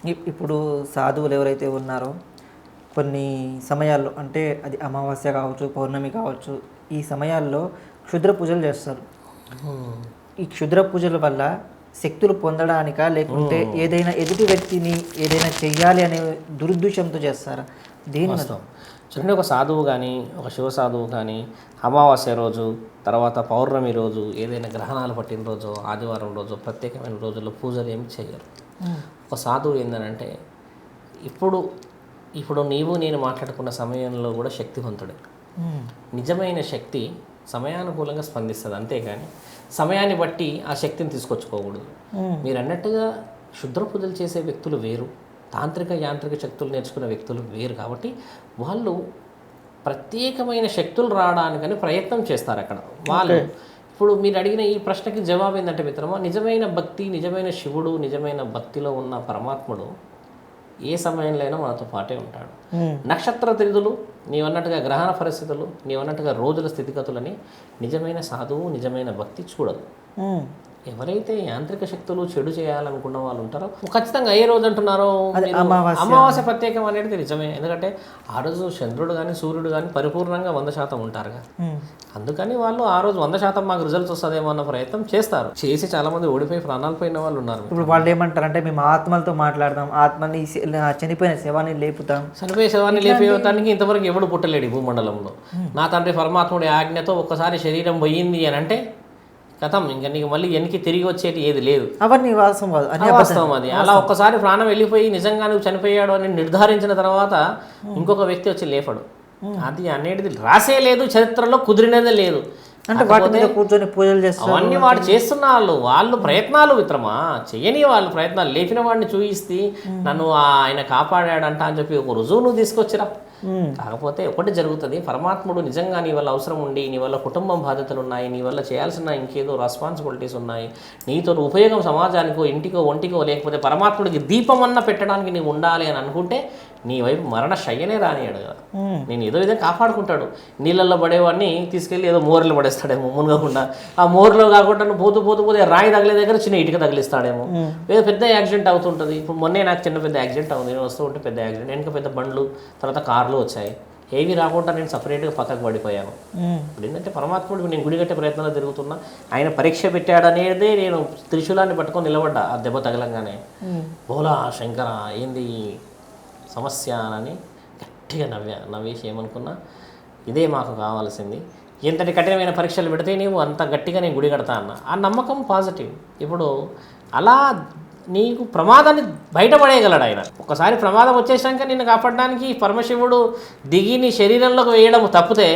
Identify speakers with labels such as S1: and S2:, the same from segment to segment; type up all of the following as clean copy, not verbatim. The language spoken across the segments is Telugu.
S1: ఇప్పుడు సాధువులు ఎవరైతే ఉన్నారో కొన్ని సమయాల్లో అంటే అది అమావాస్య కావచ్చు, పౌర్ణమి కావచ్చు, ఈ సమయాల్లో క్షుద్ర పూజలు చేస్తారు. ఈ క్షుద్ర పూజల వల్ల శక్తులు పొందడానికా, లేకుంటే ఏదైనా ఎదుటి వ్యక్తిని ఏదైనా చెయ్యాలి అనే దురుద్దేశంతో చేస్తారా? దేని
S2: చూడండి, ఒక సాధువు కానీ ఒక శివ సాధువు కానీ అమావాస్య రోజు, తర్వాత పౌర్ణమి రోజు, ఏదైనా గ్రహణాలు పట్టిన రోజు, ఆదివారం రోజు, ప్రత్యేకమైన రోజుల్లో పూజలు ఏమి చేయరు. ఒక సాధువు ఏంటంటే ఇప్పుడు నీవు నేను మాట్లాడుకున్న సమయంలో కూడా శక్తివంతుడే. నిజమైన శక్తి సమయానుకూలంగా స్పందిస్తుంది, అంతేగాని సమయాన్ని బట్టి ఆ శక్తిని తీసుకొచ్చుకోకూడదు. మీరు అన్నట్టుగా క్షుద్ర పూజలు చేసే వ్యక్తులు వేరు, తాంత్రిక యాంత్రిక శక్తులు నేర్చుకునే వ్యక్తులు వేరు. కాబట్టి వాళ్ళు ప్రత్యేకమైన శక్తులు రావడానికని ప్రయత్నం చేస్తారు అక్కడ వాళ్ళు. ఇప్పుడు మీరు అడిగిన ఈ ప్రశ్నకి జవాబు ఏంటంటే మిత్రమా, నిజమైన భక్తి, నిజమైన శివుడు, నిజమైన భక్తిలో ఉన్న పరమాత్ముడు ఏ సమయంలో మనతో పాటే ఉంటాడు. నక్షత్ర తిథులు, నీవన్నట్టుగా గ్రహణ పరిస్థితులు, నీవన్నట్టుగా రోజుల స్థితిగతులని నిజమైన సాధువు, నిజమైన భక్తి చూడదు. ఎవరైతే యాంత్రిక శక్తులు చెడు చేయాలనుకున్న వాళ్ళు ఉంటారో ఖచ్చితంగా ఏ రోజు అంటున్నారో అమావాస్య ప్రత్యేకం అనేది నిజమే. ఎందుకంటే ఆ రోజు చంద్రుడు కానీ సూర్యుడు కానీ పరిపూర్ణంగా 100% ఉంటారుగా. అందుకని వాళ్ళు ఆ రోజు 100% మాకు రిజల్ట్స్ వస్తుందేమో అన్న ప్రయత్నం చేస్తారు. చేసి చాలా మంది ఓడిపోయి ప్రాణాలు పోయిన వాళ్ళు ఉన్నారు.
S1: ఇప్పుడు వాళ్ళు ఏమంటారంటే మేము ఆత్మలతో మాట్లాడదాం, ఆత్మని చనిపోయిన శవాన్ని లేపుతాం.
S2: చనిపోయే శవాన్ని లేపేయడానికి ఇంతవరకు ఎవడు పుట్టలేడు ఈ భూమండలంలో. నా తండ్రి పరమాత్ముడి ఆజ్ఞతో ఒక్కసారి శరీరం పోయింది అని అంటే కథం, ఇంకా నీకు మళ్ళీ వెనక్కి తిరిగి వచ్చేది ఏది లేదు.
S1: అవన్నీ వాస్తవం
S2: అది. అలా ఒక్కసారి ప్రాణం వెళ్ళిపోయి నిజంగా నువ్వు చనిపోయాడు అని నిర్ధారించిన తర్వాత ఇంకొక వ్యక్తి వచ్చి లేపడు. అది అనేది రాసే లేదు, చరిత్రలో కుదిరినదే లేదు.
S1: అంటే వాటి మీద కూర్చొని పూజలు చేస్తారు.
S2: అవన్నీ వాడు చేస్తున్న వాళ్ళు ప్రయత్నాలు మిత్రమా, చేయని వాళ్ళు ప్రయత్నాలు. లేపిన వాడిని చూయిస్తే నన్ను ఆయన కాపాడాడంట అని చెప్పి ఒక రుజువు నువ్వు తీసుకొచ్చిరా. కాకపోతే ఒకటి జరుగుతుంది, పరమాత్ముడు నిజంగా నీ వల్ల అవసరం ఉండి, నీ వల్ల కుటుంబం బాధ్యతలు ఉన్నాయి, నీ వల్ల చేయాల్సిన ఇంకేదో రెస్పాన్సిబిలిటీస్ ఉన్నాయి, నీతో ఉపయోగం సమాజానికో ఇంటికో ఒంటికో, లేకపోతే పరమాత్ముడికి దీపం అన్న పెట్టడానికి నీవు ఉండాలి అని అనుకుంటే నీ వైపు మరణ శయ్యనే రానియాడు కదా. నేను ఏదో విధంగా కాపాడుకుంటాడు. నీళ్ళల్లో పడేవాడిని తీసుకెళ్ళి ఏదో మోర్లో పడేస్తాడేమో మునగకుండా. ఆ మోర్లో కాకుండా నువ్వు పోతే రాయి తగిలే దగ్గర చిన్న ఇటుక తగిలిస్తాడేమో. ఏదో పెద్ద యాక్సిడెంట్ అవుతుంటుంది. ఇప్పుడు మొన్నే నాకు పెద్ద యాక్సిడెంట్ అవుతుంది. నేను వస్తూ ఉంటే పెద్ద యాక్సిడెంట్, వెనక పెద్ద బండ్లు, తర్వాత కార్లు వచ్చాయి. ఏవి రాకుండా నేను సపరేట్గా పక్కకు పడిపోయాను. ఇప్పుడు ఏంటంటే పరమాత్ముడు నేను గుడి కట్టే ప్రయత్నంలో తిరుగుతున్నా, ఆయన పరీక్ష పెట్టాడనేదే నేను త్రిశూలాన్ని పట్టుకొని నిలబడ్డా ఆ దెబ్బ తగలంగానే. బోలా శంకర ఏంది సమస్య అని గట్టిగా నవ్వేసి ఏమనుకున్నా, ఇదే మాకు కావాల్సింది. ఎంతటి కఠినమైన పరీక్షలు పెడితే నీవు అంత గట్టిగా నేను గుడి కడతా అన్న. ఆ నమ్మకం పాజిటివ్. ఇప్పుడు అలా నీకు ప్రమాదాన్ని బయటపడేయగలడు ఆయన. ఒకసారి ప్రమాదం వచ్చేసాక నిన్ను కాపాడడానికి పరమశివుడు దిగి నీ శరీరంలోకి వేయడం తప్పితే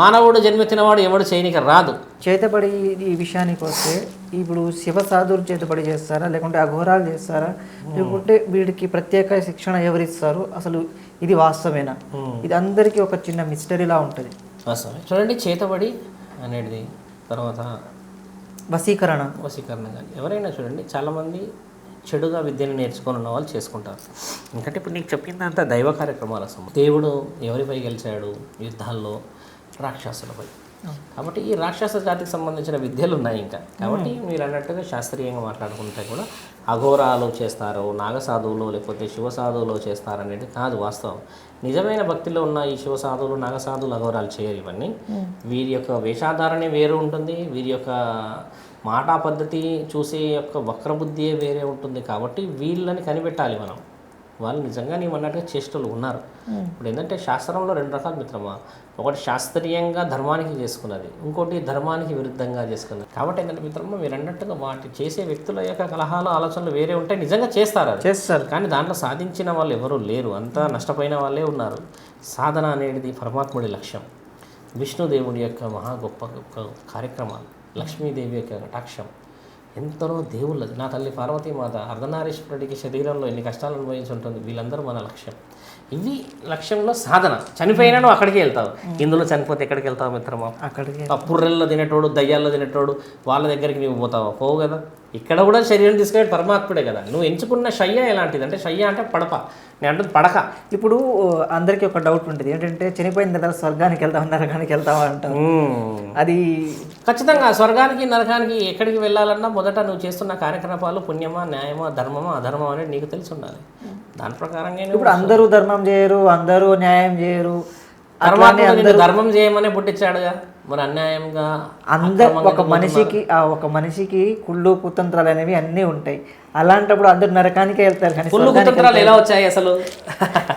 S2: మానవుడు జన్మెత్తినవాడు ఎవడు చేయనికి రాదు.
S1: చేతబడి ఈ విషయానికి వస్తే ఇప్పుడు శివ సాధువులు చేతబడి చేస్తారా, లేకుంటే అఘోరాలు చేస్తారా, లేకుంటే వీడికి ప్రత్యేక శిక్షణ ఎవరిస్తారు? అసలు ఇది వాస్తవేనా? ఇది అందరికీ ఒక చిన్న మిస్టరీలా ఉంటుంది.
S2: వాస్తవమే. చూడండి, చేతబడి అనేది, తర్వాత
S1: వశీకరణ
S2: కానీ ఎవరైనా చూడండి, చాలామంది చెడుగా విద్యను నేర్చుకొని ఉన్న వాళ్ళు చేసుకుంటారు. ఎందుకంటే ఇప్పుడు నీకు చెప్పిందంతా దైవ కార్యక్రమాల దేవుడు ఎవరిపై గెలిచాడు యుద్ధాల్లో? రాక్షసులపై. కాబట్టి ఈ రాక్షస జాతికి సంబంధించిన విద్యలు ఉన్నాయి ఇంకా. కాబట్టి మీరు అన్నట్టుగా శాస్త్రీయంగా మాట్లాడుకుంటే కూడా అఘోరాలు చేస్తారు, నాగసాధువులు లేకపోతే శివసాధువులు చేస్తారు అనేది కాదు వాస్తవం. నిజమైన భక్తిలో ఉన్న ఈ శివసాధువులు, నాగసాధువులు, అఘోరాలు చేయరు ఇవన్నీ. వీరి యొక్క వేషాధారణే వేరు ఉంటుంది, వీరి యొక్క మాటా పద్ధతి చూసే యొక్క వక్రబుద్ధియే వేరే ఉంటుంది. కాబట్టి వీళ్ళని కనిపెట్టాలి మనం. వాళ్ళు నిజంగా నీవు అన్నట్టుగా చేష్టలు ఉన్నారు. ఇప్పుడు ఏంటంటే శాస్త్రంలో 2 రకాల మిత్రమా. ఒకటి శాస్త్రీయంగా ధర్మానికి చేసుకున్నది, ఇంకోటి ధర్మానికి విరుద్ధంగా చేసుకున్నది. కాబట్టి ఏంటంటే మిత్రమా, మీరు అన్నట్టుగా వాటి చేసే వ్యక్తుల యొక్క కలహాలు, ఆలోచనలు వేరే ఉంటాయి. నిజంగా చేస్తారు, కానీ దాంట్లో సాధించిన వాళ్ళు ఎవరూ లేరు. అంతా నష్టపోయిన వాళ్ళే ఉన్నారు. సాధన అనేది పరమాత్ముడి లక్ష్యం, విష్ణుదేవుడి యొక్క మహా గొప్ప కార్యక్రమాలు, లక్ష్మీదేవి యొక్క కటాక్షం, ఎంతనో దేవుళ్ళది. నా తల్లి పార్వతీమాత అర్ధనారీశ్వరుడికి శరీరంలో ఎన్ని కష్టాలు అనుభవించి ఉంటుంది. వీళ్ళందరూ మన లక్ష్యం. ఇవి లక్ష్యంలో సాధన. చనిపోయినా నువ్వు అక్కడికి వెళ్తావు. ఇందులో చనిపోతే ఎక్కడికి వెళ్తావు మిత్రమా?
S1: అక్కడికి.
S2: పుర్రెల్లో తినేటోడు, దయ్యాల్లో తినేటోడు వాళ్ళ దగ్గరికి నువ్వు పోతావా? పోవు కదా. ఇక్కడ కూడా శరీరం తీసుకునే పరమాత్ముడే కదా. నువ్వు ఎంచుకున్న శయ్య ఎలాంటిది అంటే, శయ్య అంటే పడప, నేను అంటుంది పడక.
S1: ఇప్పుడు అందరికీ ఒక డౌట్ ఉంటుంది ఏంటంటే, చనిపోయిన తర్వాత స్వర్గానికి వెళ్తావా నరకానికి వెళ్తావా అంటారు. అది
S2: ఖచ్చితంగా స్వర్గానికి నరకానికి ఎక్కడికి వెళ్ళాలన్నా మొదట నువ్వు చేస్తున్న కార్యకలాపాలు పుణ్యమా, న్యాయమా, ధర్మమా, అధర్మమా అనేది నీకు తెలిసి ఉండాలి. దాని ప్రకారంగా
S1: ఇప్పుడు అందరూ ధర్మం చేయరు, అందరూ న్యాయం చేయరు.
S2: ధర్మం చేయమనే పుట్టించాడుగా, మరి అన్యాయంగా
S1: ఒక మనిషికి కుళ్ళు కుతంత్రాలు అనేవి అన్నీ ఉంటాయి. అలాంటప్పుడు అందరు నరకానికే వెళ్తారు. కానీ
S2: కుళ్ళు కుతంత్రాలు ఎలా వచ్చాయి అసలు?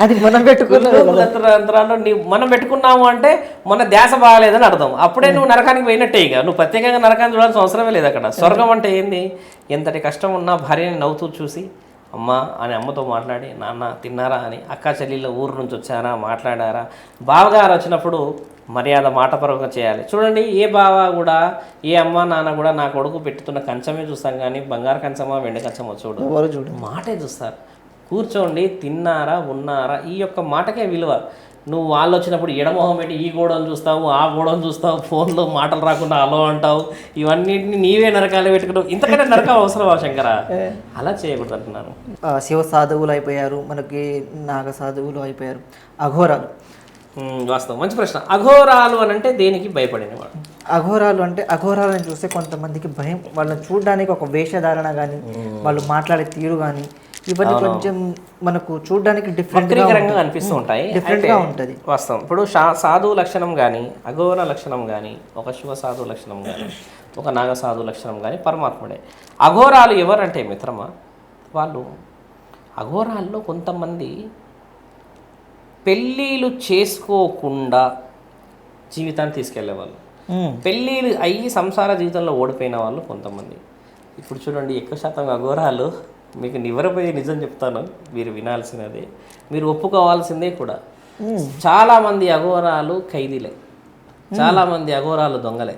S1: అది మనం
S2: కుతంత్రాలు మనం పెట్టుకున్నాము అంటే మన ధ్యాస బాగాలేదని అర్థం. అప్పుడే నువ్వు నరకానికి పోయినట్టే. ఇక నువ్వు ప్రత్యేకంగా నరకాన్ని చూడాల్సిన అవసరమే లేదు అక్కడ. స్వర్గం అంటే ఏంది? ఎంతటి కష్టం ఉన్నా భార్యని నవ్వుతూ చూసి అమ్మ అని అమ్మతో మాట్లాడి, నాన్న తిన్నారా అని, అక్క చెల్లెళ్ళ ఊరు నుంచి వచ్చారా మాట్లాడారా, బావగారు వచ్చినప్పుడు మర్యాద మాటపరంగా చేయాలి. చూడండి, ఏ బావ కూడా ఏ అమ్మ నాన్న కూడా నా కొడుకు పెట్టుతున్న కంచమే చూస్తాం కానీ బంగారు కంచమా వెండి కంచమో చూడు, మాటే చూస్తారు. కూర్చోండి, తిన్నారా ఉన్నారా, ఈ యొక్క మాటకే విలువ. నువ్వు వాళ్ళు వచ్చినప్పుడు ఎడమొహం పెట్టి ఈ గోడను చూస్తావు, ఆ గోడను చూస్తావు, ఫోన్లో మాటలు రాకుండా అలో అంటావు, ఇవన్నింటినీ నీవే నరకాలు పెట్టుకున్నావు. ఇంతకంటే నరకం అవసరమా శంకర? అలా చేయకూడదు అంటున్నాను.
S1: శివ సాధువులు అయిపోయారు, మనకి నాగ సాధువులు అయిపోయారు, అఘోరాలు.
S2: వాస్తవం, మంచి ప్రశ్న. అఘోరాలు అని అంటే దేనికి భయపడినవాడు?
S1: అఘోరాలు అంటే, అఘోరాలను చూస్తే కొంతమందికి భయం. వాళ్ళని చూడడానికి ఒక వేషధారణ కానీ, వాళ్ళు మాట్లాడే తీరు కానీ, ఇవన్నీ కొంచెం మనకు చూడడానికి
S2: డిఫరెంట్గా అనిపిస్తూ ఉంటాయి,
S1: డిఫరెంట్గా ఉంటుంది.
S2: వాస్తవం. ఇప్పుడు సాధువు లక్షణం కానీ, అఘోర లక్షణం కానీ, ఒక శివ సాధువు లక్షణం కానీ, ఒక నాగ సాధువు లక్షణం కానీ పరమాత్ముడే. అఘోరాలు ఎవరంటే మిత్రమా, వాళ్ళు అఘోరాల్లో కొంతమంది పెళ్ళిళ్ళు చేసుకోకుండా జీవితాన్ని తీసుకెళ్లేవాళ్ళు, పెళ్ళిళ్ళు అయ్యి సంసార జీవితంలో ఓడిపోయిన వాళ్ళు కొంతమంది. ఇప్పుడు చూడండి, ఎక్కువ శాతం అఘోరాలు, మీకు నివ్వరపోయి నిజం చెప్తాను, మీరు వినాల్సినదే, మీరు ఒప్పుకోవాల్సిందే కూడా. చాలామంది అఘోరాలు ఖైదీలే, చాలామంది అఘోరాలు దొంగలే,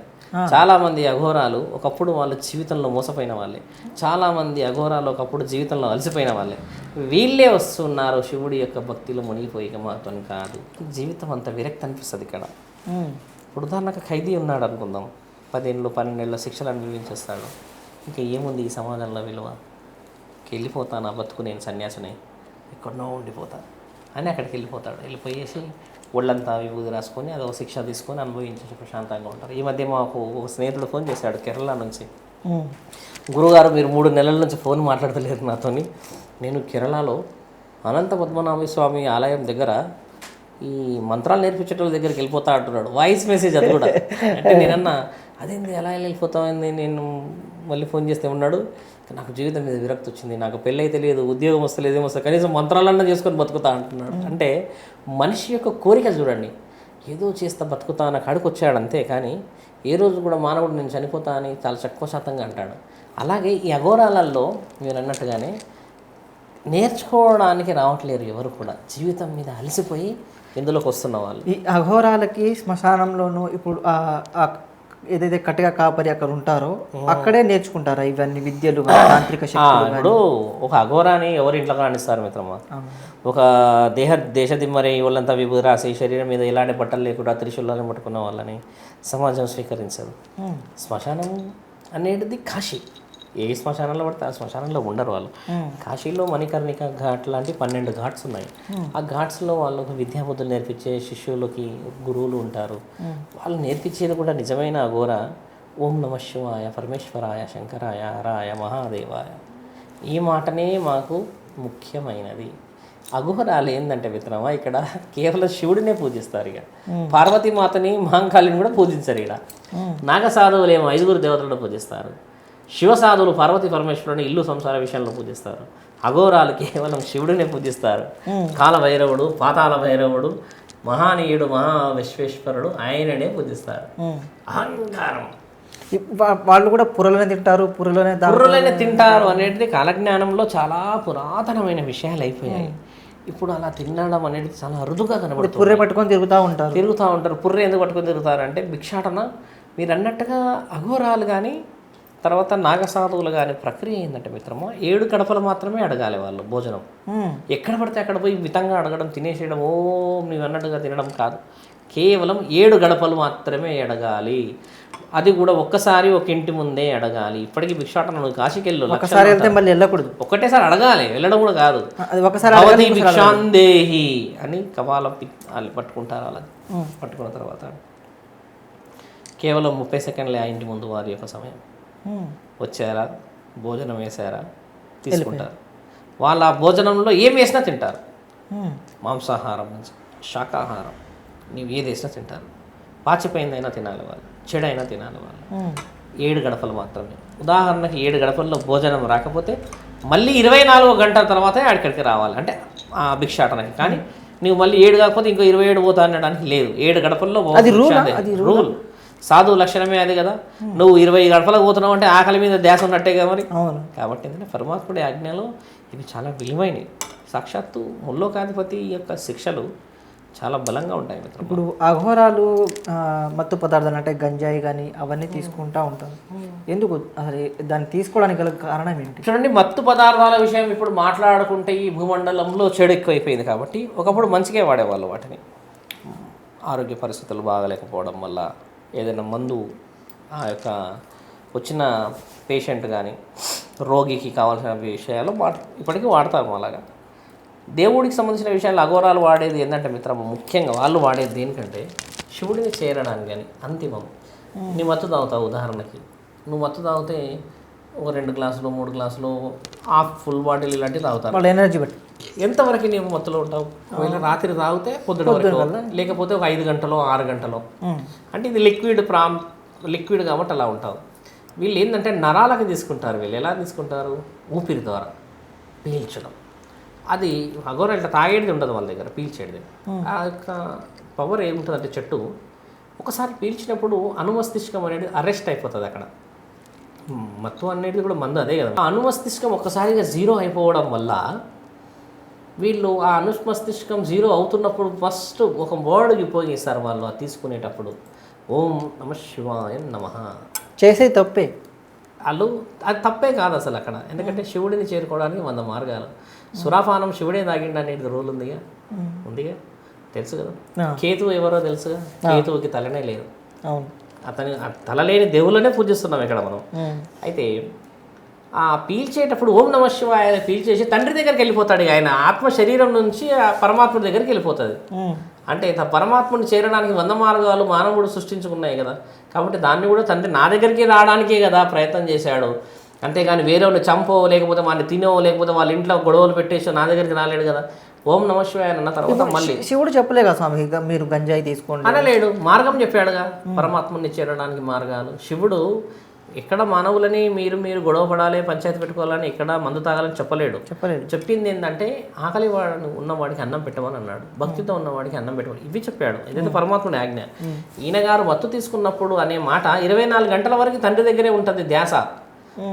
S2: చాలామంది అఘోరాలు ఒకప్పుడు వాళ్ళ జీవితంలో మోసపోయిన వాళ్ళే, చాలామంది అఘోరాలు ఒకప్పుడు జీవితంలో అలసిపోయిన వాళ్ళే. వీళ్ళే వస్తున్నారు శివుడి యొక్క భక్తిలో మునిగిపోయి మాత్రం కాదు. జీవితం అంత విరక్తి అనిపిస్తుంది ఇక్కడ. ఇప్పుడు ఉదాహరణకు ఖైదీ ఉన్నాడు అనుకుందాం, 10 ఏళ్ళు 12 ఏళ్ళ శిక్షలు అనుభవించేస్తాడు. ఇంకా ఏముంది ఈ సమాజంలో విలువ? వెళ్ళిపోతాను, ఆ బతుకు నేను సన్యాసిని, ఎక్కడనో ఉండిపోతా అని అక్కడికి వెళ్ళిపోతాడు. వెళ్ళిపోయేసి ఒళ్ళంతా విభూది రాసుకొని అదొక శిక్ష తీసుకొని అనుభవించేసి ప్రశాంతంగా ఉంటారు. ఈ మధ్య మాకు ఒక స్నేహితుడు ఫోన్ చేశాడు కేరళ నుంచి, గురుగారు మీరు 3 నెలల నుంచి ఫోన్ మాట్లాడతలేదు నాతోని, నేను కేరళలో అనంత పద్మనాభ స్వామి ఆలయం దగ్గర ఈ మంత్రాలు నేర్పించేటోళ్ళ దగ్గరికి వెళ్ళిపోతా అంటున్నాడు. వాయిస్ మెసేజ్ అది కూడా. అంటే నేనన్నా అదేంది ఎలా వెళ్ళిపోతామైంది, నేను మళ్ళీ ఫోన్ చేస్తే ఉన్నాడు, నాకు జీవితం మీద విరక్తి వచ్చింది, నాకు పెళ్ళి అయితే లేదు, ఉద్యోగం వస్తలేదు, ఏమొస్తా, కనీసం మంత్రాలన్నా చేసుకొని బతుకుతా అంటున్నాడు. అంటే మనిషి యొక్క కోరిక చూడండి, ఏదో చేస్తా బతుకుతా అన్న కాడికి వచ్చాడు అంతే. కానీ ఏ రోజు కూడా మానవుడు నేను చనిపోతా అని చాలా తక్కువ శాతంగా అంటాడు. అలాగే ఈ అఘోరాలలో మీరు అన్నట్టుగానే నేర్చుకోవడానికి రావట్లేరు ఎవరు కూడా, జీవితం మీద అలసిపోయి ఇందులోకి వస్తున్న వాళ్ళు.
S1: ఈ అఘోరాలకి శ్మశానంలోనూ ఇప్పుడు ఏదైతే కట్టగా కాపరి అక్కడ ఉంటారో అక్కడే నేర్చుకుంటారా ఇవన్నీ విద్యలు, తాంత్రిక శక్తులు?
S2: ఇప్పుడు ఒక అఘోరాని ఎవరి ఇంట్లో రాణిస్తారు మిత్రమా? ఒక దేశదిమ్మరి వాళ్ళంతా విభూతి రాసి శరీరం మీద ఎలాంటి బట్టలు లేకుండా త్రిశూలాన్ని పట్టుకున్న వాళ్ళని సమాజం స్వీకరించదు. శ్మశానం అనేది కాశీ. ఏ శ్మశానంలో పడితే ఆ శ్మశానంలో ఉండరు వాళ్ళు. కాశీలో మణికర్ణిక ఘాట్ లాంటి 12 ఘాట్స్ ఉన్నాయి. ఆ ఘాట్స్లో వాళ్ళకు విద్యాబుద్ధులు నేర్పించే శిష్యులకి గురువులు ఉంటారు. వాళ్ళు నేర్పించేది కూడా నిజమైన అఘోర ఓం నమ శివాయ, పరమేశ్వరాయ, శంకరాయ, హరాయ, మహాదేవాయ, ఈ మాటనే మాకు ముఖ్యమైనది. అఘోరాలు ఏంటంటే మిత్రమా, ఇక్కడ కేవలం శివుడినే పూజిస్తారు. ఇక పార్వతీమాతని మహంకాళిని కూడా పూజించారు. ఇక్కడ నాగసాధువులు ఏమో 5 దేవతలను పూజిస్తారు. శివసాధువులు పార్వతీ పరమేశ్వరుని ఇల్లు సంసార విషయంలో పూజిస్తారు. అఘోరాలు కేవలం శివుడినే పూజిస్తారు. కాలభైరవుడు, పాతాళ భైరవుడు, మహానీయుడు, మహావిశ్వేశ్వరుడు ఆయననే పూజిస్తారు. అహంకారం.
S1: వాళ్ళు కూడా పుర్రలోనే తింటారు
S2: అనేది కాలజ్ఞానంలో చాలా పురాతనమైన విషయాలు అయిపోయాయి. ఇప్పుడు అలా తినడం అనేది చాలా అరుదుగా కనబడుతుంది.
S1: పుర్రె పట్టుకొని తిరుగుతూ ఉంటారు.
S2: పుర్రె ఎందుకు పట్టుకొని తిరుగుతారు అంటే భిక్షాటన. మీరు అన్నట్టుగా అఘోరాలు కానీ తర్వాత నాగసాధువులు కానీ ప్రక్రియ ఏంటంటే మిత్రమా 7 గడపలు మాత్రమే అడగాలి వాళ్ళు భోజనం. ఎక్కడ పడితే అక్కడ పోయి మితంగా అడగడం, తినేసేయడం, ఓ నువ్వు అన్నట్టుగా తినడం కాదు. కేవలం 7 గడపలు మాత్రమే అడగాలి. అది కూడా ఒక్కసారి ఒక ఇంటి ముందే అడగాలి. ఇప్పటికీ భిక్షాటన నువ్వు కాశీకెళ్ళు
S1: ఒకసారి వెళ్తే మళ్ళీ వెళ్ళకూడదు,
S2: ఒక్కటేసారి అడగాలి, వెళ్ళడం కూడా కాదు.
S1: అది ఒకసారి
S2: భవతి భిక్షాందేహి అని కపాలం వాళ్ళు పట్టుకుంటారు. అలా పట్టుకున్న తర్వాత కేవలం 30 సెకండ్లే ఆ ఇంటి ముందు వారి యొక్క సమయం. వచ్చారా, భోజనం వేసారా, తీసుకుంటారు. వాళ్ళ ఆ భోజనంలో ఏం వేసినా తింటారు. మాంసాహారం నుంచి శాకాహారం నీవు ఏది వేసినా తింటారు. పాచిపోయిందైనా తినాలి వాళ్ళు, చెడైనా తినాలి వాళ్ళు. 7 గడపలు మాత్రమే. ఉదాహరణకి 7 గడపల్లో భోజనం రాకపోతే మళ్ళీ 24 గంటల తర్వాతే అక్కడికి రావాలి, అంటే ఆ భిక్షాటనకి. కానీ నువ్వు మళ్ళీ 7 కాకపోతే ఇంకో 27 పోతా అనడానికి లేదు. 7 గడపల్లో రూల్. సాధువు లక్షణమే అది కదా. నువ్వు 20 గడపలకు పోతున్నావు అంటే ఆకలి మీద ధ్యాస ఉన్నట్టేగా మరి. కాబట్టి ఏంటంటే పరమాత్ముడి ఆజ్ఞలో ఇవి చాలా విలువైనవి. సాక్షాత్తు ముల్లోకాధిపతి యొక్క శిక్షలు చాలా బలంగా ఉంటాయి మిత్రం.
S1: ఇప్పుడు అఘోరాలు మత్తు పదార్థాలు అంటే గంజాయి కానీ అవన్నీ తీసుకుంటూ ఉంటారు. ఎందుకు అసలు దాన్ని తీసుకోవడానికి గల కారణం ఏంటి?
S2: చూడండి, మత్తు పదార్థాల విషయం ఇప్పుడు మాట్లాడుకుంటే ఈ భూమండలంలో చెడు ఎక్కువైపోయింది కాబట్టి ఒకప్పుడు మంచిగా వాడేవాళ్ళు వాటిని. ఆరోగ్య పరిస్థితులు బాగలేకపోవడం వల్ల ఏదైనా మందు ఆ యొక్క వచ్చిన పేషెంట్ కానీ రోగికి కావాల్సిన విషయాలు ఇప్పటికీ వాడతాము. అలాగా దేవుడికి సంబంధించిన విషయాలు అఘోరాలు వాడేది ఏంటంటే మిత్రము, ముఖ్యంగా వాళ్ళు వాడేది దేనికంటే శివుడిని చేరడానికి. కానీ అంతిమం నీ మత్తు తాగుతావు. ఉదాహరణకి నువ్వు మత్తు తాగితే ఒక 2 గ్లాసులు 3 గ్లాసులు హాఫ్ ఫుల్ బాటిల్ ఇలాంటివి తాగుతారు.
S1: వాళ్ళ ఎనర్జీ బట్టి
S2: ఎంతవరకు నీవు మత్తులో ఉంటావు. ఒకవేళ రాత్రి తాగితే పొద్దున వరకు, లేకపోతే ఒక 5 గంటలో 6 గంటలో. అంటే ఇది లిక్విడ్ కాబట్టి అలా ఉంటావు. వీళ్ళు ఏంటంటే నరాలకు తీసుకుంటారు. వీళ్ళు ఎలా తీసుకుంటారు? ఊపిరి ద్వారా పీల్చడం. అది అఘోర ఇట్లా తాగేది ఉండదు వాళ్ళ దగ్గర, పీల్చేది. ఆ యొక్క పవర్ ఏముంటుందంటే చెట్టు ఒకసారి పీల్చినప్పుడు అనుమస్తిష్కం అనేది అరెస్ట్ అయిపోతుంది అక్కడ. మత్తు అనేది కూడా మందు అదే కదా. ఆ అనుమస్తిష్కం ఒక్కసారిగా 0 అయిపోవడం వల్ల వీళ్ళు ఆ అనుమస్తిష్కం 0 అవుతున్నప్పుడు ఫస్ట్ ఒక వర్డ్కి పోగేస్తారు వాళ్ళు. అది తీసుకునేటప్పుడు ఓం నమ శివాయ నమః
S1: చేసే తప్పే.
S2: వాళ్ళు అది తప్పే కాదు అసలు అక్కడ. ఎందుకంటే శివుడిని చేరుకోవడానికి 100 మార్గాలు. సురాపానం శివుడే తాగిండి అనేది రూల్ ఉందిగా తెలుసు కదా. కేతువు ఎవరో తెలుసుగా. కేతువుకి తలనే లేదు. అతని తల లేని దేవుళ్ళనే పూజిస్తున్నాం ఇక్కడ మనం. అయితే ఆ పీల్చేటప్పుడు ఓం నమ శివాయ ఆయన పీల్చేసి తండ్రి దగ్గరికి వెళ్ళిపోతాడు. ఆయన ఆత్మ శరీరం నుంచి ఆ పరమాత్ముడి దగ్గరికి వెళ్ళిపోతుంది. అంటే పరమాత్ముని చేరడానికి 100 మార్గాలు మానవుడు సృష్టించుకున్నాయి కదా. కాబట్టి దాన్ని కూడా తండ్రి నా దగ్గరికి రావడానికే కదా ప్రయత్నం చేశాడు. అంతేగాని వేరే వాళ్ళు చంపో, లేకపోతే వాళ్ళని తినో, లేకపోతే వాళ్ళ ఇంట్లో గొడవలు పెట్టేసో నా దగ్గరికి రాలేడు కదా. ఓం నమ శివాయ అన్న తర్వాత మళ్ళీ
S1: శివుడు చెప్పలే కదా స్వామి మీరు గంజాయి తీసుకోండి
S2: అనలేడు. మార్గం చెప్పాడుగా, పరమాత్మని చేరడానికి మార్గాలు. శివుడు ఎక్కడ మానవులని మీరు గొడవ పడాలి, పంచాయతీ పెట్టుకోవాలని, ఇక్కడ మందు తాగాలని చెప్పలేడు. చెప్పింది ఏంటంటే ఆకలి ఉన్నవాడికి అన్నం పెట్టమని అన్నాడు, భక్తితో ఉన్నవాడికి అన్నం పెట్టమని ఇవి చెప్పాడు. ఇదైతే పరమాత్ముడి ఆజ్ఞ. ఈయన గారు మత్తు తీసుకున్నప్పుడు అనే మాట 24 గంటల వరకు తండ్రి దగ్గరే ఉంటుంది ధ్యాస.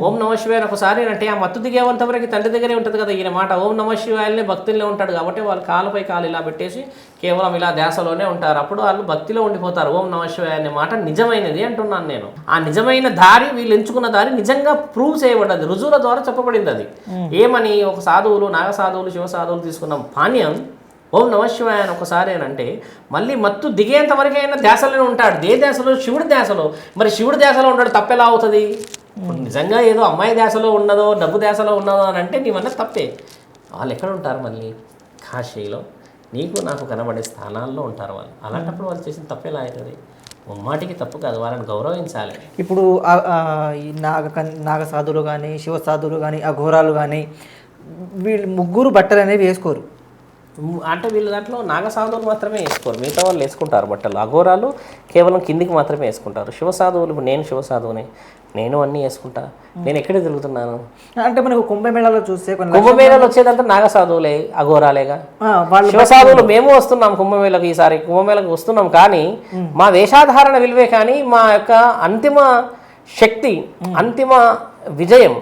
S2: ఓం నమ శివాయ ఒకసారి అంటే ఆ మత్తు దిగేంత వరకు తండ్రి దగ్గరే ఉంటుంది కదా ఈయన మాట. ఓం నమ శివాయనే భక్తుల్లో ఉంటాడు కాబట్టి వాళ్ళు కాలుపై కాలు ఇలా పెట్టేసి కేవలం ఇలా ధ్యాసలోనే ఉంటారు. అప్పుడు వాళ్ళు భక్తిలో ఉండిపోతారు. ఓం నమ శివాయ అనే మాట నిజమైనది అంటున్నాను నేను. ఆ నిజమైన దారి వీళ్ళు ఎంచుకున్న దారి నిజంగా ప్రూవ్ చేయబడ్డది, రుజువుల ద్వారా చెప్పబడింది. అది ఏమని ఒక సాధువులు, నాగ సాధువులు, శివ సాధువులు తీసుకున్న పానీయం ఓం నమ శివాయ అని ఒకసారి అంటే మళ్ళీ మత్తు దిగేంత వరకు అయినా ధ్యాసలోనే ఉంటాడు. ఏ ధ్యాసలో? శివుడి ధ్యాసలో. మరి శివుడి ధ్యాసలో ఉంటాడు, తప్పెలా అవుతుంది? నిజంగా ఏదో అమ్మాయి ధ్యాసలో ఉన్నదో, డబ్బు ధ్యాసలో ఉన్నదో అని అంటే నీవన్నా తప్పే. వాళ్ళు ఎక్కడ ఉంటారు? మళ్ళీ కాశీలో నీకు నాకు కనబడే స్థానాల్లో ఉంటారు వాళ్ళు. అలాంటప్పుడు వాళ్ళు చేసిన తప్పేలా అవుతుంది? ముమ్మాటికి తప్పు కాదు, వాళ్ళని గౌరవించాలి.
S1: ఇప్పుడు ఈ నాగ సాధువులు కానీ, శివ సాధువులు కానీ, అఘోరాలు కానీ వీళ్ళు ముగ్గురు బట్టలు అనేవి వేసుకోరు.
S2: అంటే వీళ్ళ దాంట్లో నాగసాధువులు మాత్రమే వేసుకోరు, మిగతా వాళ్ళు వేసుకుంటారు బట్టలు. అఘోరాలు కేవలం కిందికి మాత్రమే వేసుకుంటారు. శివసాధువులు, నేను శివసాధువుని, నేను అన్నీ వేసుకుంటా. నేను ఎక్కడ తిరుగుతున్నాను
S1: అంటే మనకు కుంభమేళాలో చూస్తే
S2: కుంభమేళాలు వచ్చేదంతా నాగసాధువులే, అఘోరాలేగా. శివసాధువులు మేము వస్తున్నాం కుంభమేళకు, ఈసారి కుంభమేళకు వస్తున్నాం. కానీ మా వేషాధారణ విలువే కానీ మా యొక్క అంతిమ శక్తి, అంతిమ విజయం,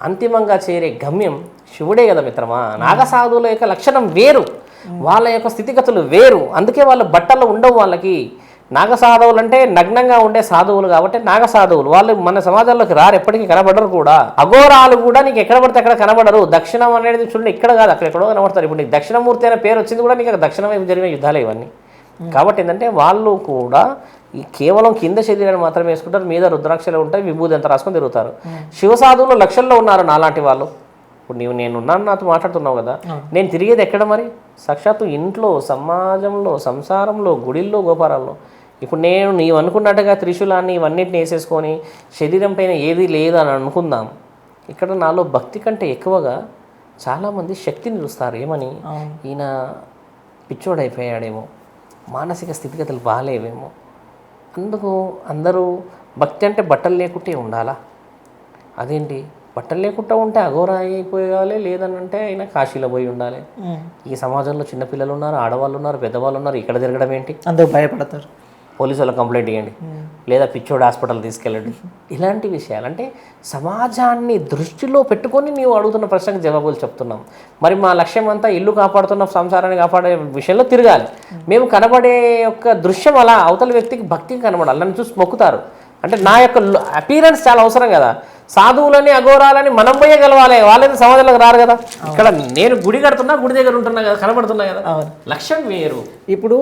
S2: అంతిమంగా చేరే గమ్యం శివుడే కదా మిత్రమా. నాగసాధువుల యొక్క లక్షణం వేరు, వాళ్ళ యొక్క స్థితిగతులు వేరు. అందుకే వాళ్ళ బట్టలు ఉండవు వాళ్ళకి. నాగ సాధువులు అంటే నగ్నంగా ఉండే సాధువులు కాబట్టి నాగ సాధువులు వాళ్ళు మన సమాజంలోకి రారు, ఎప్పటికీ కనబడరు కూడా. అఘోరాలు కూడా నీకు ఎక్కడ పడితే అక్కడ కనబడరు. దక్షిణం అనేది చూడండి ఇక్కడ కాదు అక్కడెక్కడో కనబడతారు. ఇప్పుడు నీకు దక్షిణమూర్తి అనే పేరు వచ్చింది కూడా నీకు దక్షిణం వైపు జరిగిన యుద్ధాలే ఇవన్నీ. కాబట్టి ఏంటంటే వాళ్ళు కూడా ఈ కేవలం కింద శరీరాన్ని మాత్రమే వేసుకుంటారు, మీద రుద్రాక్షలు ఉంటాయి, విభూది అంతా రాసుకొని తిరుగుతారు. శివసాధువులు లక్షల్లో ఉన్నారు నాలాంటి వాళ్ళు. ఇప్పుడు నేను ఉన్నాను, నాతో మాట్లాడుతున్నావు కదా, నేను తిరిగేది ఎక్కడ మరి? సాక్షాత్తు ఇంట్లో, సమాజంలో, సంసారంలో, గుడిల్లో, గోపురాల్లో. ఇప్పుడు నీవు అనుకున్నట్టుగా త్రిశూలాన్ని ఇవన్నిటిని వేసేసుకొని శరీరం పైన ఏది లేదు అని అనుకుందాం. ఇక్కడ నాలో భక్తి కంటే ఎక్కువగా చాలామంది శక్తిని చూస్తారు. ఏమని? ఈయన పిచ్చోడైపోయాడేమో, మానసిక స్థితిగతులు బాగాలేవేమో, అందుకు అందరూ భక్తి అంటే బట్టలు లేకుంటే ఉండాలా? అదేంటి బట్టలు లేకుండా ఉంటే అఘోరా అయిపోయాలి, లేదని అంటే ఆయన కాశీలో పోయి ఉండాలి. ఈ సమాజంలో చిన్నపిల్లలు ఉన్నారు, ఆడవాళ్ళు ఉన్నారు, పెద్దవాళ్ళు ఉన్నారు, ఇక్కడ తిరగడం ఏంటి?
S1: అందరూ భయపడతారు.
S2: పోలీసు వాళ్ళకి కంప్లైంట్ ఇవ్వండి, లేదా పిచ్చోడు హాస్పిటల్ తీసుకెళ్ళండి. ఇలాంటి విషయాలు అంటే సమాజాన్ని దృష్టిలో పెట్టుకొని నీవు అడుగుతున్న ప్రశ్నకు జవాబులు చెప్తున్నాం. మరి మా లక్ష్యం అంతా ఇల్లు కాపాడుతున్న, సంసారాన్ని కాపాడే విషయంలో తిరగాలి. మేము కనబడే యొక్క దృశ్యం అలా అవతల వ్యక్తికి భక్తికి కనబడాలి. నన్ను చూసి మొక్కుతారు అంటే నా యొక్క అపీరెన్స్ చాలా అవసరం కదా. సాధువులని అఘోరాలని మనం పోయే గెలవాలి, వాళ్ళని సమాజంలోకి రారు కదా. ఇక్కడ నేను గుడి కడుతున్నా, గుడి దగ్గర ఉంటున్నా కదా, కనబడుతున్నా కదా, లక్ష్యం వేరు.
S1: ఇప్పుడు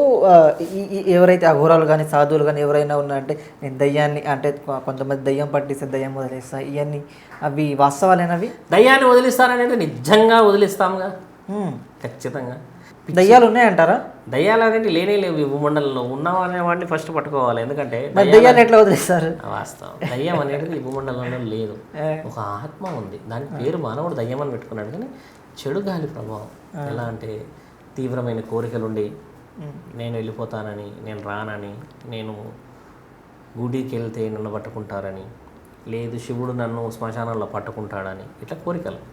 S1: ఎవరైతే అఘోరాలు కానీ సాధువులు కానీ ఎవరైనా ఉన్నారంటే నేను దయ్యాన్ని అంటే కొంతమంది దయ్యం పట్టిస్తే దయ్యం వదిలేస్తా, ఇవన్నీ అవి వాస్తవాలేనవి?
S2: దయ్యాన్ని వదిలిస్తాననేది నిజంగా వదిలిస్తాముగా, ఖచ్చితంగా.
S1: దయ్యాలు ఉన్నాయంటారా?
S2: దయ్యాలు అనేది లేనే లేవు ఈ భూమండలంలో. ఉన్నవానే వాడిని ఫస్ట్ పట్టుకోవాలి. ఎందుకంటే
S1: దయ్యాన్ని ఎట్లా వదిలేస్తారు?
S2: వాస్తవం, దయ్యం అనేది ఈ భూమండలంలో లేదు. ఒక ఆత్మ ఉంది, దాని పేరు మానవుడు దయ్యం అని పెట్టుకున్నాడు. కానీ చెడు గాలి ప్రభావం ఎలా అంటే తీవ్రమైన కోరికలుండి నేను వెళ్ళిపోతానని, నేను రానని, నేను గుడికి వెళ్తే నన్ను పట్టుకుంటారని, లేదు శివుడు నన్ను శ్మశానంలో పట్టుకుంటాడని, ఇట్లా కోరికలు.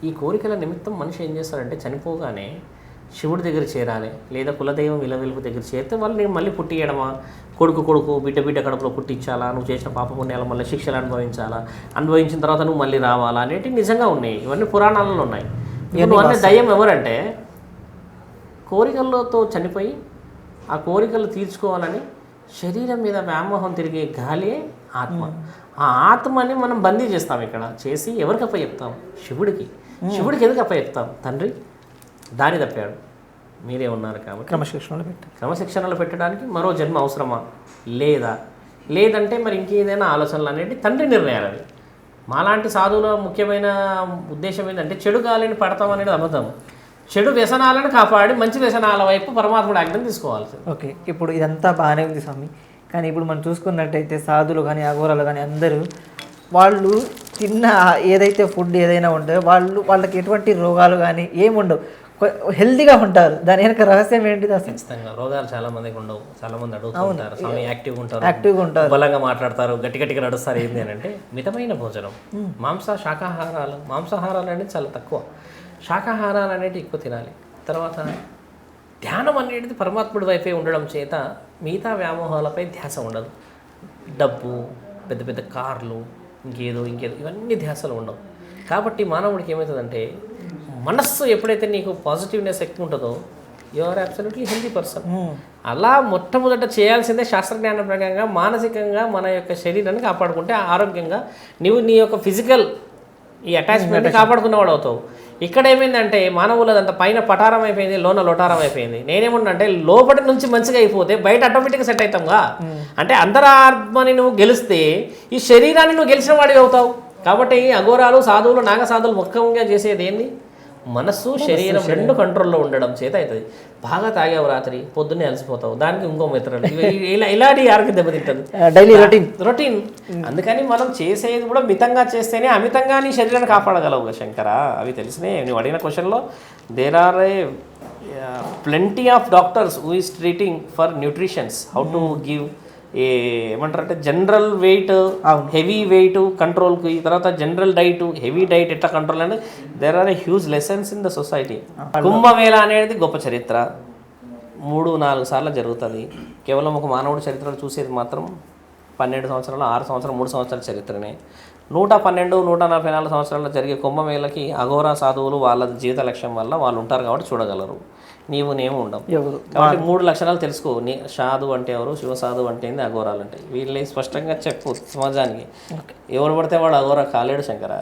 S2: ఈ కోరికల నిమిత్తం మనిషి ఏం చేస్తాడంటే చనిపోగానే శివుడి దగ్గర చేరాలి, లేదా కులదైవం విలవెలుపు దగ్గర చేరితే వాళ్ళు నేను మళ్ళీ పుట్టియడమా, కొడుకు బిడ్డ కడుపులో పుట్టించాలా, నువ్వు చేసిన పాపపుణ్యాలు మళ్ళీ శిక్షలు అనుభవించాలా, అనుభవించిన తర్వాత నువ్వు మళ్ళీ రావాలా అనేటివి నిజంగా ఉన్నాయి. ఇవన్నీ పురాణాలలో ఉన్నాయి. నువ్వు అనే దయ్యం ఎవరంటే కోరికలతో చనిపోయి ఆ కోరికలు తీర్చుకోవాలని శరీరం మీద వ్యామోహం తిరిగే గాలియే ఆత్మ. ఆ ఆత్మని మనం బందీ చేస్తాం. ఇక్కడ చేసి ఎవరికి అప్పచెప్తాం? శివుడికి. శివుడికి ఎందుకు అప్పచెప్తాం? తండ్రి దారి తప్పాడు, మీరే ఉన్నారు కాబట్టి క్రమశిక్షణలో పెట్టడానికి మరో జన్మ అవసరమా, లేదంటే మరి ఇంకేదైనా ఆలోచనలు అనేవి తండ్రి నిర్ణయాలు. అవి మాలాంటి సాధువుల ముఖ్యమైన ఉద్దేశం ఏంటంటే చెడు గాలిని పడతాం అనేది అబద్ధం. చెడు వ్యసనాలను కాపాడి మంచి వ్యసనాల వైపు పరమాత్ముడు ఆజ్ఞను తీసుకోవాల్సింది.
S1: ఓకే, ఇప్పుడు ఇదంతా బాగానే ఉంది స్వామి. కానీ ఇప్పుడు మనం చూసుకున్నట్టయితే సాధువులు కానీ అఘోరాలు కానీ అందరూ వాళ్ళు తిన్న ఏదైతే ఫుడ్ ఏదైనా ఉంటుందో వాళ్ళకి ఎటువంటి రోగాలు కానీ ఏముండవు, హెల్తీగా ఉంటారు. దాని వెనక రహస్యం ఏంటిది అసలు?
S2: ఖచ్చితంగా రోగాలు చాలా మందికి ఉండవు. చాలా మంది అడుగుతుంటారు, స్వామి యాక్టివ్గా ఉంటారు, బలంగా మాట్లాడతారు, గట్టిగా నడుస్తారు. ఏంటి అని అంటే మితమైన భోజనం, మాంసాహారాలు అనేది చాలా తక్కువ, శాకాహారాలు అనేవి ఎక్కువ తినాలి. తర్వాత ధ్యానం అనేది పరమాత్ముడి వైపే ఉండడం చేత మిగతా వ్యామోహాలపై ధ్యాస ఉండదు. డబ్బు, పెద్ద పెద్ద కార్లు, ఇంకేదో ఇవన్నీ ధ్యాసలు ఉండవు. కాబట్టి మానవుడికి ఏమవుతుందంటే మనస్సు ఎప్పుడైతే నీకు పాజిటివ్నెస్ ఎక్కువ ఉంటుందో you are absolutely healthy person. అలా మొట్టమొదట చేయాల్సిందే శాస్త్రజ్ఞానం ప్రకారంగా మానసికంగా మన యొక్క శరీరాన్ని కాపాడుకుంటే ఆరోగ్యంగా నీవు నీ యొక్క ఫిజికల్ ఈ అటాచ్మెంట్ని కాపాడుకున్నవాడు అవుతావు. ఇక్కడ ఏమైందంటే మానవులదంతా పైన పటారం అయిపోయింది, లోన లొటారం అయిపోయింది. నేనేమన్నా లోపటి నుంచి మంచిగా అయిపోతే బయట ఆటోమేటిక్గా సెట్ అవుతాంగా. అంటే అంతరాత్మని నువ్వు గెలిస్తే ఈ శరీరాన్ని నువ్వు గెలిచిన వాడివి అవుతావు. కాబట్టి అఘోరాలు సాధువులు నాగ సాధువులు ముఖ్యంగా చేసేది ఏంది? మనస్సు శరీరం రెండు కంట్రోల్లో ఉండడం చేత అవుతుంది. బాగా తాగావు రాత్రి, పొద్దున్నే అలసిపోతావు, దానికి ఇంకో మిత్రులు ఇలాంటి ఆరోగ్యం దెబ్బతింటుంది, డైలీ రొటీన్. అందుకని మనం చేసేది కూడా మితంగా చేస్తేనే అమితంగా నీ శరీరాన్ని కాపాడగలవు శంకర. అవి తెలిసినాయి. నువ్వు అడిగిన క్వశ్చన్లో there are plenty of doctors who is treating for nutritions, how to give ఏమంటారంటే జనరల్ వెయిట్, హెవీ వెయిట్ కంట్రోల్కి, తర్వాత జనరల్ డైట్, హెవీ డైట్ ఎట్లా కంట్రోల్ అంటే there are huge lessons in the society. Kumbh Mela అనేది గొప్ప చరిత్ర 3-4 సార్లు జరుగుతుంది. కేవలం ఒక మానవుడి చరిత్రలో చూసేది మాత్రం 12 సంవత్సరాలు, 6 సంవత్సరాలు, 3 సంవత్సరాల చరిత్రనే. 112, 144 సంవత్సరాల్లో జరిగే కుంభమేళకి అఘోరా సాధువులు వాళ్ళ జీవిత లక్ష్యం వల్ల వాళ్ళు ఉంటారు కాబట్టి చూడగలరు. నీవు నేను ఉండం.
S1: ఎవరు
S2: కాబట్టి 3 లక్షణాలు తెలుసుకో. సాధు అంటే ఎవరు, శివసాధు అంటే ఏంది, అఘోరాలు అంటే వీళ్ళని స్పష్టంగా చెప్పు సమాజానికి. ఎవరు పడితే వాడు అఘోరా కాలేడు శంకర.